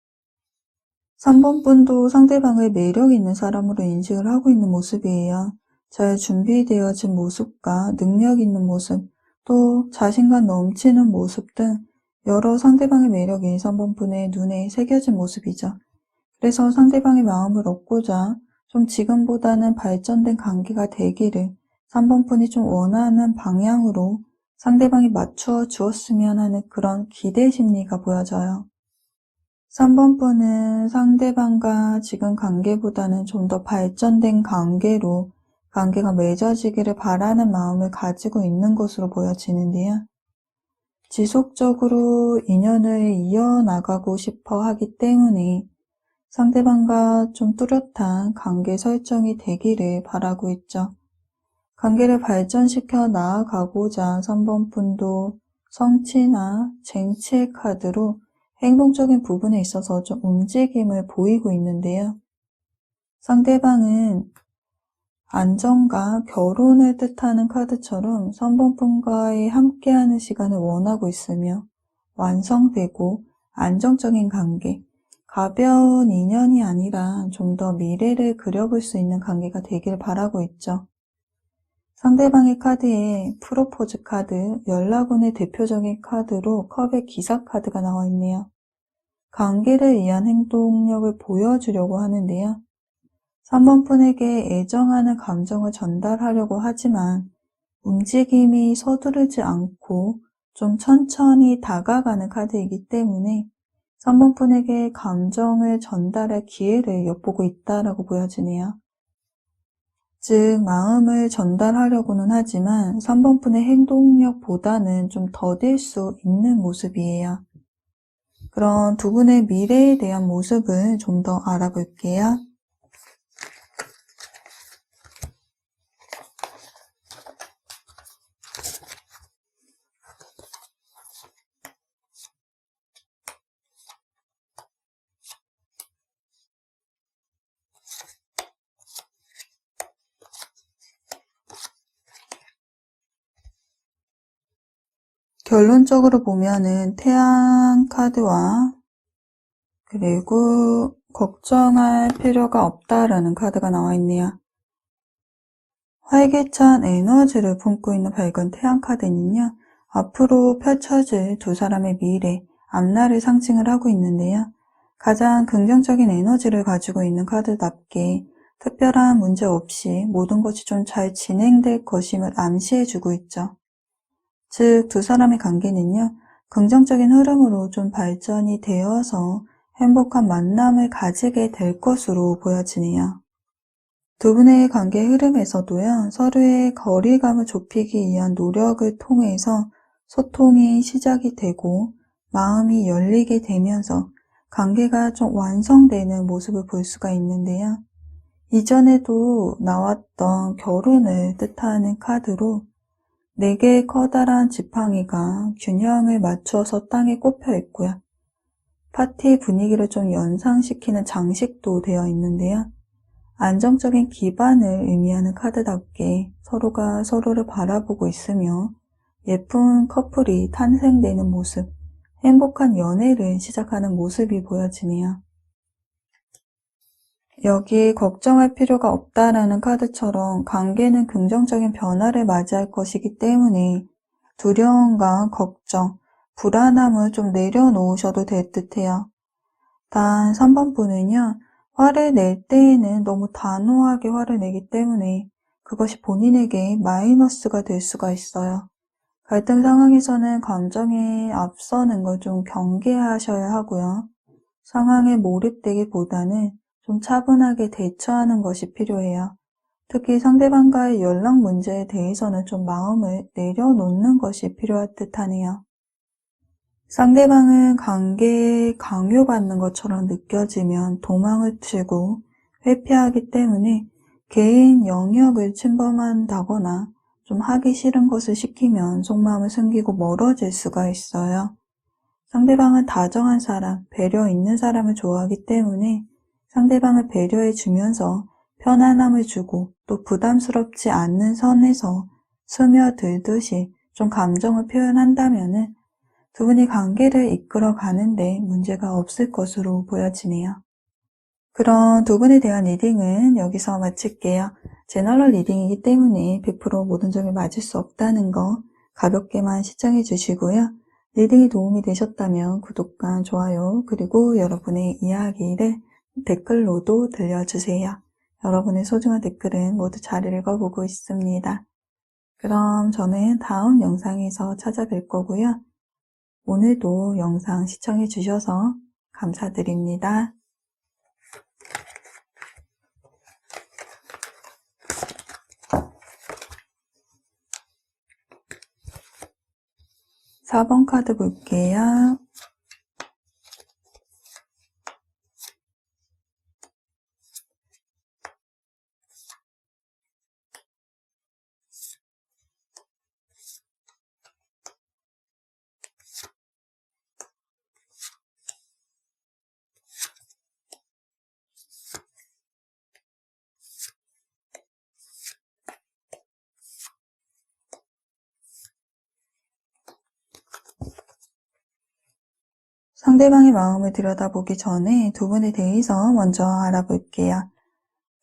3번 분도 상대방을 매력 있는 사람으로 인식을 하고 있는 모습이에요. 잘 준비되어진 모습과 능력 있는 모습, 또 자신감 넘치는 모습 등 여러 상대방의 매력이 3번 분의 눈에 새겨진 모습이죠. 그래서 상대방의 마음을 얻고자 좀 지금보다는 발전된 관계가 되기를 3번 분이 좀 원하는 방향으로 상대방이 맞추어 주었으면 하는 그런 기대 심리가 보여져요. 3번 분은 상대방과 지금 관계보다는 좀 더 발전된 관계로 관계가 맺어지기를 바라는 마음을 가지고 있는 것으로 보여지는데요. 지속적으로 인연을 이어나가고 싶어 하기 때문에 상대방과 좀 뚜렷한 관계 설정이 되기를 바라고 있죠. 관계를 발전시켜 나아가고자 3번 분도 성취나 쟁취의 카드로 행동적인 부분에 있어서 좀 움직임을 보이고 있는데요. 상대방은 안정과 결혼을 뜻하는 카드처럼 3번 분과의 함께하는 시간을 원하고 있으며 완성되고 안정적인 관계, 가벼운 인연이 아니라 좀 더 미래를 그려볼 수 있는 관계가 되길 바라고 있죠. 상대방의 카드에 프로포즈 카드, 연락운의 대표적인 카드로 컵의 기사 카드가 나와 있네요. 관계를 위한 행동력을 보여주려고 하는데요. 3번 분에게 애정하는 감정을 전달하려고 하지만 움직임이 서두르지 않고 좀 천천히 다가가는 카드이기 때문에 3번 분에게 감정을 전달할 기회를 엿보고 있다라고 보여지네요. 즉 마음을 전달하려고는 하지만 3번 분의 행동력보다는 좀 더딜 수 있는 모습이에요. 그런 두 분의 미래에 대한 모습을 좀 더 알아볼게요. 결론적으로 보면은 태양 카드와 그리고 걱정할 필요가 없다라는 카드가 나와 있네요. 활기찬 에너지를 품고 있는 밝은 태양 카드는요, 앞으로 펼쳐질 두 사람의 미래, 앞날을 상징을 하고 있는데요. 가장 긍정적인 에너지를 가지고 있는 카드답게 특별한 문제 없이 모든 것이 좀 잘 진행될 것임을 암시해주고 있죠. 즉, 두 사람의 관계는요, 긍정적인 흐름으로 좀 발전이 되어서 행복한 만남을 가지게 될 것으로 보여지네요. 두 분의 관계 흐름에서도요, 서로의 거리감을 좁히기 위한 노력을 통해서 소통이 시작이 되고 마음이 열리게 되면서 관계가 좀 완성되는 모습을 볼 수가 있는데요. 이전에도 나왔던 결혼을 뜻하는 카드로 4개의 커다란 지팡이가 균형을 맞춰서 땅에 꼽혀 있고요. 파티 분위기를 좀 연상시키는 장식도 되어 있는데요. 안정적인 기반을 의미하는 카드답게 서로가 서로를 바라보고 있으며 예쁜 커플이 탄생되는 모습, 행복한 연애를 시작하는 모습이 보여지네요. 여기 걱정할 필요가 없다라는 카드처럼 관계는 긍정적인 변화를 맞이할 것이기 때문에 두려움과 걱정, 불안함을 좀 내려놓으셔도 될 듯해요. 단 3번 분은요, 화를 낼 때에는 너무 단호하게 화를 내기 때문에 그것이 본인에게 마이너스가 될 수가 있어요. 갈등 상황에서는 감정에 앞서는 걸 좀 경계하셔야 하고요. 상황에 몰입되기보다는 좀 차분하게 대처하는 것이 필요해요. 특히 상대방과의 연락 문제에 대해서는 좀 마음을 내려놓는 것이 필요할 듯하네요. 상대방은 관계에 강요받는 것처럼 느껴지면 도망을 치고 회피하기 때문에 개인 영역을 침범한다거나 좀 하기 싫은 것을 시키면 속마음을 숨기고 멀어질 수가 있어요. 상대방은 다정한 사람, 배려 있는 사람을 좋아하기 때문에 상대방을 배려해 주면서 편안함을 주고 또 부담스럽지 않는 선에서 스며들듯이 좀 감정을 표현한다면은 두 분이 관계를 이끌어 가는데 문제가 없을 것으로 보여지네요. 그럼 두 분에 대한 리딩은 여기서 마칠게요. 제너럴 리딩이기 때문에 100% 모든 점이 맞을 수 없다는 거 가볍게만 시청해 주시고요. 리딩이 도움이 되셨다면 구독과 좋아요 그리고 여러분의 이야기를 댓글로도 들려주세요. 여러분의 소중한 댓글은 모두 잘 읽어보고 있습니다. 그럼 저는 다음 영상에서 찾아뵐 거고요. 오늘도 영상 시청해 주셔서 감사드립니다. 4번 카드 볼게요. 상대방의 마음을 들여다보기 전에 두 분에 대해서 먼저 알아볼게요.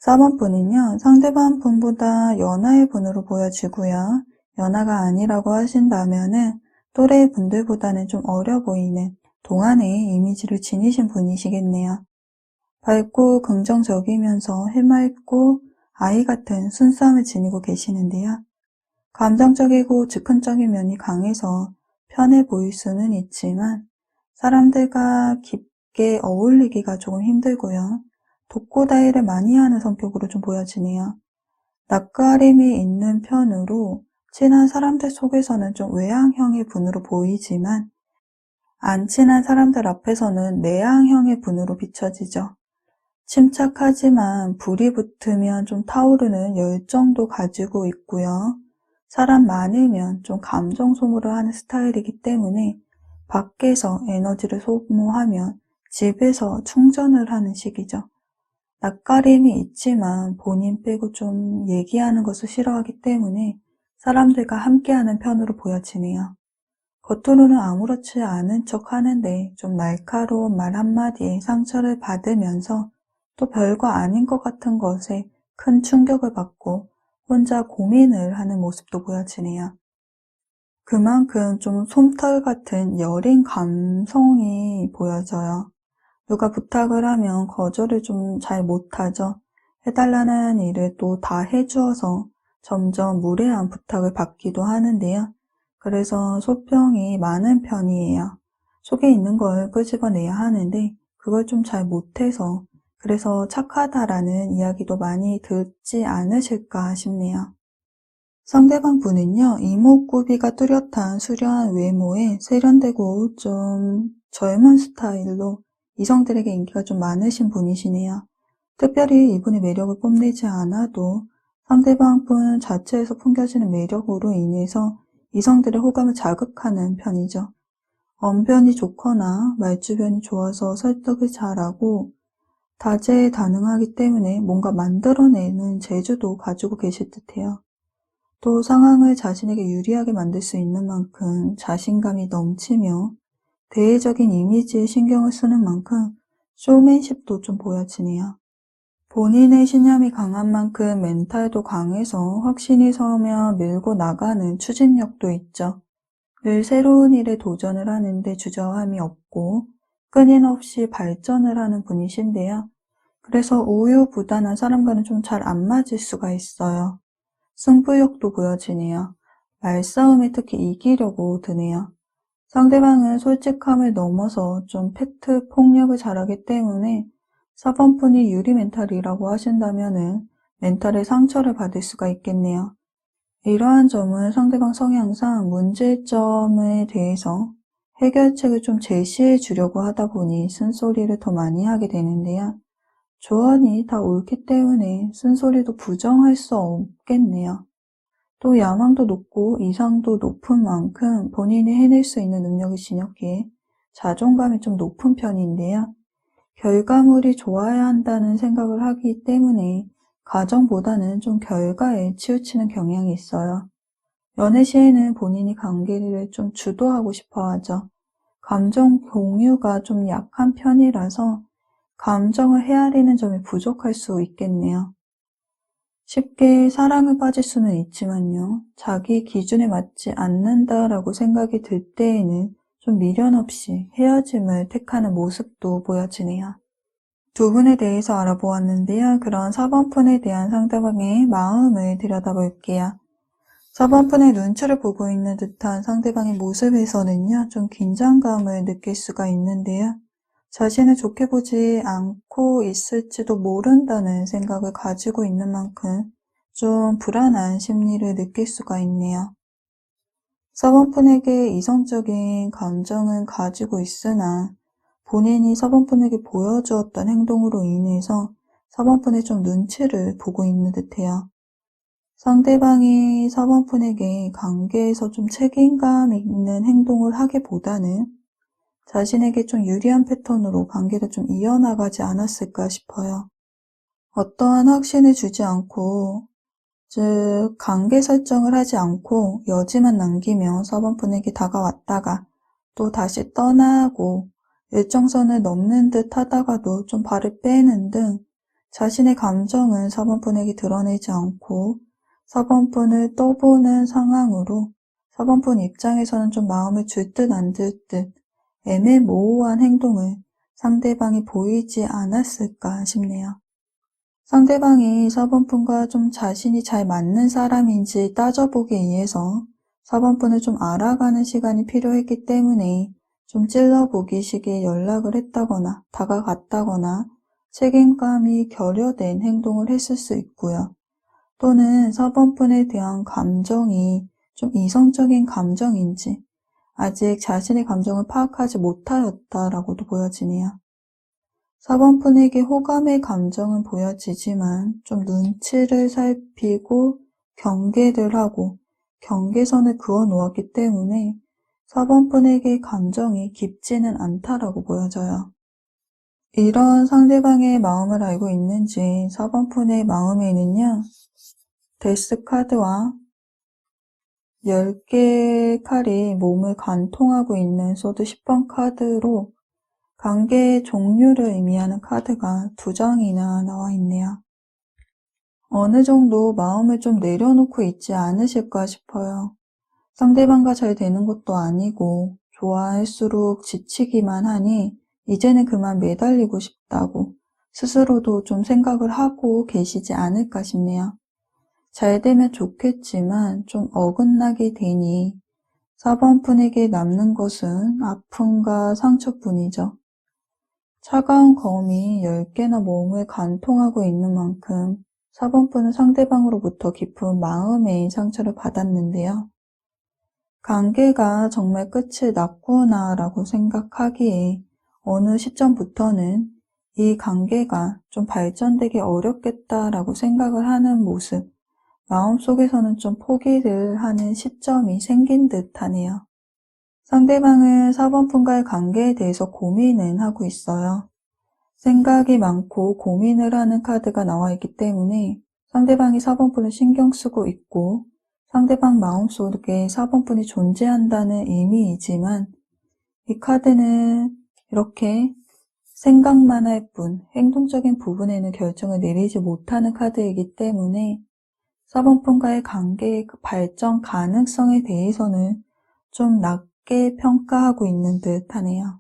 4번 분은요, 상대방 분보다 연하의 분으로 보여지고요. 연하가 아니라고 하신다면은 또래 분들보다는 좀 어려 보이는 동안의 이미지를 지니신 분이시겠네요. 밝고 긍정적이면서 해맑고 아이 같은 순수함을 지니고 계시는데요. 감정적이고 즉흥적인 면이 강해서 편해 보일 수는 있지만 사람들과 깊게 어울리기가 조금 힘들고요. 독고다이를 많이 하는 성격으로 좀 보여지네요. 낯가림이 있는 편으로 친한 사람들 속에서는 좀 외향형의 분으로 보이지만 안 친한 사람들 앞에서는 내향형의 분으로 비춰지죠. 침착하지만 불이 붙으면 좀 타오르는 열정도 가지고 있고요. 사람 많으면 좀 감정 소모를 하는 스타일이기 때문에 밖에서 에너지를 소모하면 집에서 충전을 하는 식이죠. 낯가림이 있지만 본인 빼고 좀 얘기하는 것을 싫어하기 때문에 사람들과 함께하는 편으로 보여지네요. 겉으로는 아무렇지 않은 척 하는데 좀 날카로운 말 한마디에 상처를 받으면서 또 별거 아닌 것 같은 것에 큰 충격을 받고 혼자 고민을 하는 모습도 보여지네요. 그만큼 좀 솜털 같은 여린 감성이 보여져요. 누가 부탁을 하면 거절을 좀 잘 못하죠. 해달라는 일을 또 다 해주어서 점점 무례한 부탁을 받기도 하는데요. 그래서 소평이 많은 편이에요. 속에 있는 걸 끄집어내야 하는데 그걸 좀 잘 못해서 그래서 착하다라는 이야기도 많이 듣지 않으실까 싶네요. 상대방 분은요, 이목구비가 뚜렷한 수려한 외모에 세련되고 좀 젊은 스타일로 이성들에게 인기가 좀 많으신 분이시네요. 특별히 이분의 매력을 뽐내지 않아도 상대방 분 자체에서 풍겨지는 매력으로 인해서 이성들의 호감을 자극하는 편이죠. 언변이 좋거나 말주변이 좋아서 설득을 잘하고 다재다능하기 때문에 뭔가 만들어내는 재주도 가지고 계실 듯해요. 또 상황을 자신에게 유리하게 만들 수 있는 만큼 자신감이 넘치며 대외적인 이미지에 신경을 쓰는 만큼 쇼맨십도 좀 보여지네요. 본인의 신념이 강한 만큼 멘탈도 강해서 확신이 서면 밀고 나가는 추진력도 있죠. 늘 새로운 일에 도전을 하는데 주저함이 없고 끊임없이 발전을 하는 분이신데요. 그래서 우유부단한 사람과는 좀 잘 안 맞을 수가 있어요. 승부욕도 보여지네요. 말싸움에 특히 이기려고 드네요. 상대방은 솔직함을 넘어서 좀 팩트 폭력을 잘하기 때문에 4번분이 유리 멘탈이라고 하신다면은 멘탈에 상처를 받을 수가 있겠네요. 이러한 점은 상대방 성향상 문제점에 대해서 해결책을 좀 제시해 주려고 하다 보니 쓴소리를 더 많이 하게 되는데요. 조언이 다 옳기 때문에 쓴소리도 부정할 수 없겠네요. 또 야망도 높고 이상도 높은 만큼 본인이 해낼 수 있는 능력이 지녔기에 자존감이 좀 높은 편인데요. 결과물이 좋아야 한다는 생각을 하기 때문에 과정보다는 좀 결과에 치우치는 경향이 있어요. 연애 시에는 본인이 관계를 좀 주도하고 싶어 하죠. 감정 공유가 좀 약한 편이라서 감정을 헤아리는 점이 부족할 수 있겠네요. 쉽게 사랑에 빠질 수는 있지만요. 자기 기준에 맞지 않는다라고 생각이 들 때에는 좀 미련 없이 헤어짐을 택하는 모습도 보여지네요. 두 분에 대해서 알아보았는데요. 그런 4번분에 대한 상대방의 마음을 들여다볼게요. 4번분의 눈치를 보고 있는 듯한 상대방의 모습에서는요. 좀 긴장감을 느낄 수가 있는데요. 자신을 좋게 보지 않고 있을지도 모른다는 생각을 가지고 있는 만큼 좀 불안한 심리를 느낄 수가 있네요. 4번분에게 이성적인 감정은 가지고 있으나 본인이 4번분에게 보여주었던 행동으로 인해서 4번분의 좀 눈치를 보고 있는 듯해요. 상대방이 4번분에게 관계에서 좀 책임감 있는 행동을 하기보다는 자신에게 좀 유리한 패턴으로 관계를 좀 이어나가지 않았을까 싶어요. 어떠한 확신을 주지 않고, 즉 관계 설정을 하지 않고 여지만 남기며 4번분에게 다가왔다가 또 다시 떠나고 일정선을 넘는 듯 하다가도 좀 발을 빼는 등 자신의 감정은 4번분에게 드러내지 않고 4번분을 떠보는 상황으로 4번분 입장에서는 좀 마음을 줄 듯 안 줄 듯 애매모호한 행동을 상대방이 보이지 않았을까 싶네요. 상대방이 4번분과 좀 자신이 잘 맞는 사람인지 따져보기 위해서 4번분을 좀 알아가는 시간이 필요했기 때문에 좀 찔러보기식의 연락을 했다거나 다가갔다거나 책임감이 결여된 행동을 했을 수 있고요. 또는 4번분에 대한 감정이 좀 이성적인 감정인지 아직 자신의 감정을 파악하지 못하였다라고도 보여지네요. 4번분에게 호감의 감정은 보여지지만 좀 눈치를 살피고 경계를 하고 경계선을 그어 놓았기 때문에 4번분에게 감정이 깊지는 않다라고 보여져요. 이런 상대방의 마음을 알고 있는지 4번분의 마음에는요. 데스 카드와 10개의 칼이 몸을 관통하고 있는 소드 10번 카드로 관계의 종류를 의미하는 카드가 2장이나 나와 있네요. 어느 정도 마음을 좀 내려놓고 있지 않으실까 싶어요. 상대방과 잘 되는 것도 아니고 좋아할수록 지치기만 하니 이제는 그만 매달리고 싶다고 스스로도 좀 생각을 하고 계시지 않을까 싶네요. 잘 되면 좋겠지만 좀 어긋나게 되니 4번 분에게 남는 것은 아픔과 상처뿐이죠. 차가운 검이 10개나 몸을 관통하고 있는 만큼 4번 분은 상대방으로부터 깊은 마음의 상처를 받았는데요. 관계가 정말 끝이 났구나 라고 생각하기에 어느 시점부터는 이 관계가 좀 발전되기 어렵겠다라고 생각을 하는 모습, 마음속에서는 좀 포기를 하는 시점이 생긴 듯 하네요. 상대방은 4번 분과의 관계에 대해서 고민은 하고 있어요. 생각이 많고 고민을 하는 카드가 나와 있기 때문에 상대방이 4번 분을 신경 쓰고 있고 상대방 마음속에 4번 분이 존재한다는 의미이지만 이 카드는 이렇게 생각만 할 뿐 행동적인 부분에는 결정을 내리지 못하는 카드이기 때문에 4번 분과의 관계의 그 발전 가능성에 대해서는 좀 낮게 평가하고 있는 듯 하네요.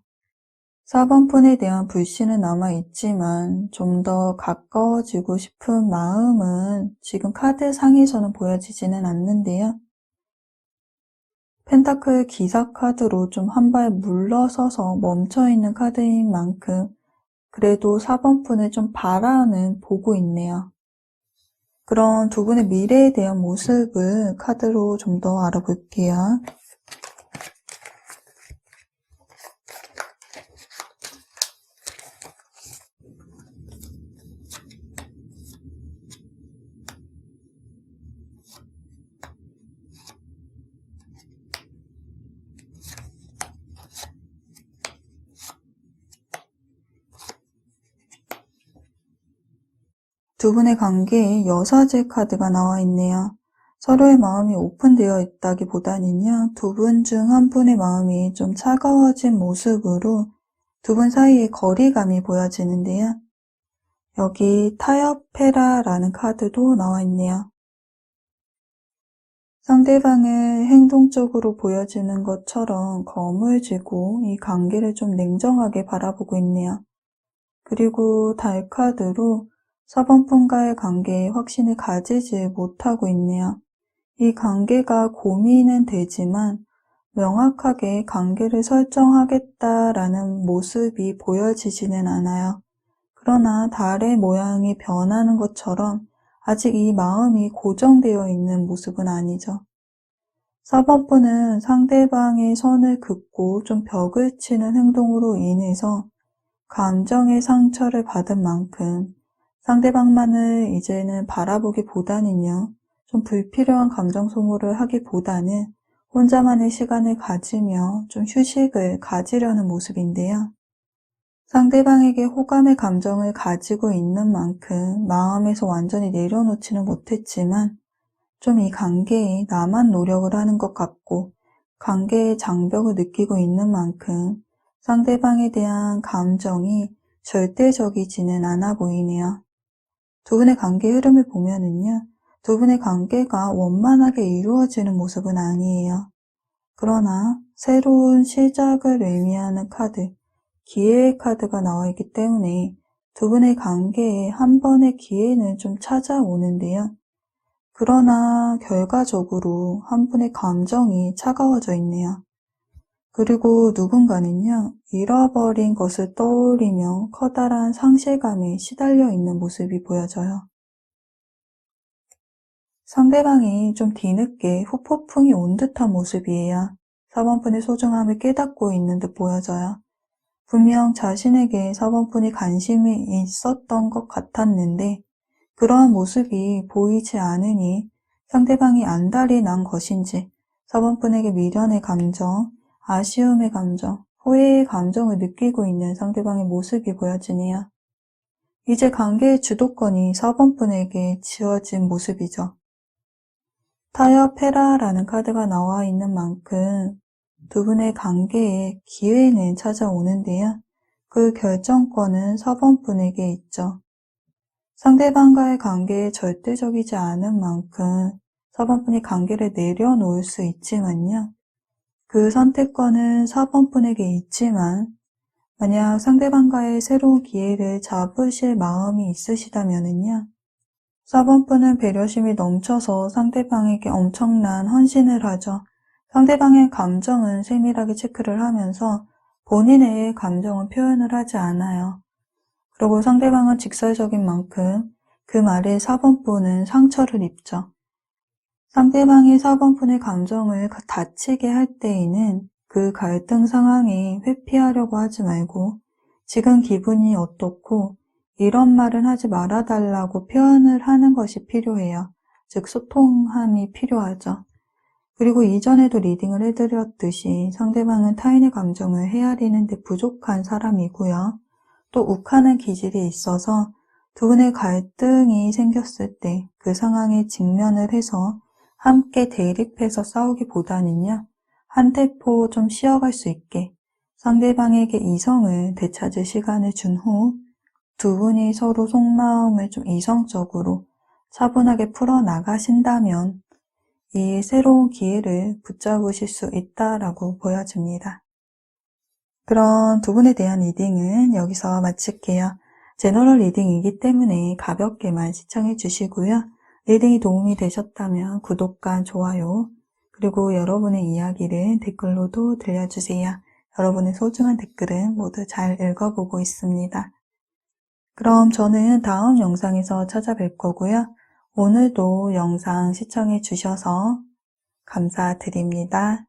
4번 분에 대한 불신은 남아있지만 좀 더 가까워지고 싶은 마음은 지금 카드 상에서는 보여지지는 않는데요. 펜타클 기사 카드로 좀 한 발 물러서서 멈춰있는 카드인 만큼 그래도 4번 분을 좀 바라는 보고 있네요. 그런 두 분의 미래에 대한 모습을 카드로 좀 더 알아볼게요. 두 분의 관계에 여사제 카드가 나와 있네요. 서로의 마음이 오픈되어 있다기보다는요, 두 분 중 한 분의 마음이 좀 차가워진 모습으로 두 분 사이의 거리감이 보여지는데요. 여기 타협해라라는 카드도 나와 있네요. 상대방을 행동적으로 보여지는 것처럼 검을 쥐고 이 관계를 좀 냉정하게 바라보고 있네요. 그리고 달 카드로 4번 분과의 관계에 확신을 가지지 못하고 있네요. 이 관계가 고민은 되지만 명확하게 관계를 설정하겠다라는 모습이 보여지지는 않아요. 그러나 달의 모양이 변하는 것처럼 아직 이 마음이 고정되어 있는 모습은 아니죠. 4번 분은 상대방의 선을 긋고 좀 벽을 치는 행동으로 인해서 감정의 상처를 받은 만큼 상대방만을 이제는 바라보기보다는요, 좀 불필요한 감정 소모를 하기보다는 혼자만의 시간을 가지며 좀 휴식을 가지려는 모습인데요. 상대방에게 호감의 감정을 가지고 있는 만큼 마음에서 완전히 내려놓지는 못했지만 좀 이 관계에 나만 노력을 하는 것 같고 관계의 장벽을 느끼고 있는 만큼 상대방에 대한 감정이 절대적이지는 않아 보이네요. 두 분의 관계 흐름을 보면은요, 두 분의 관계가 원만하게 이루어지는 모습은 아니에요. 그러나 새로운 시작을 의미하는 카드, 기회의 카드가 나와 있기 때문에 두 분의 관계에 한 번의 기회는 좀 찾아오는데요. 그러나 결과적으로 한 분의 감정이 차가워져 있네요. 그리고 누군가는요, 잃어버린 것을 떠올리며 커다란 상실감에 시달려 있는 모습이 보여져요. 상대방이 좀 뒤늦게 후폭풍이 온 듯한 모습이에요. 4번 분의 소중함을 깨닫고 있는 듯 보여져요. 분명 자신에게 4번 분이 관심이 있었던 것 같았는데 그러한 모습이 보이지 않으니 상대방이 안달이 난 것인지 4번 분에게 미련의 감정, 아쉬움의 감정, 후회의 감정을 느끼고 있는 상대방의 모습이 보여지네요. 이제 관계의 주도권이 4번 분에게 지어진 모습이죠. 타협해라라는 카드가 나와 있는 만큼 두 분의 관계에 기회는 찾아오는데요. 그 결정권은 4번 분에게 있죠. 상대방과의 관계에 절대적이지 않은 만큼 4번 분이 관계를 내려놓을 수 있지만요. 그 선택권은 4번 분에게 있지만 만약 상대방과의 새로운 기회를 잡으실 마음이 있으시다면요. 4번 분은 배려심이 넘쳐서 상대방에게 엄청난 헌신을 하죠. 상대방의 감정은 세밀하게 체크를 하면서 본인의 감정은 표현을 하지 않아요. 그리고 상대방은 직설적인 만큼 그 말에 4번 분은 상처를 입죠. 상대방이 4번 분의 감정을 다치게 할 때에는 그 갈등 상황에 회피하려고 하지 말고 지금 기분이 어떻고 이런 말은 하지 말아달라고 표현을 하는 것이 필요해요. 즉 소통함이 필요하죠. 그리고 이전에도 리딩을 해드렸듯이 상대방은 타인의 감정을 헤아리는 데 부족한 사람이고요. 또 욱하는 기질이 있어서 두 분의 갈등이 생겼을 때 그 상황에 직면을 해서 함께 대립해서 싸우기보다는요. 한 템포 좀 쉬어갈 수 있게 상대방에게 이성을 되찾을 시간을 준 후 두 분이 서로 속마음을 좀 이성적으로 차분하게 풀어나가신다면 이 새로운 기회를 붙잡으실 수 있다라고 보여집니다. 그럼 두 분에 대한 리딩은 여기서 마칠게요. 제너럴 리딩이기 때문에 가볍게만 시청해 주시고요. 리딩이 도움이 되셨다면 구독과 좋아요, 그리고 여러분의 이야기를 댓글로도 들려주세요. 여러분의 소중한 댓글은 모두 잘 읽어보고 있습니다. 그럼 저는 다음 영상에서 찾아뵐 거고요. 오늘도 영상 시청해 주셔서 감사드립니다.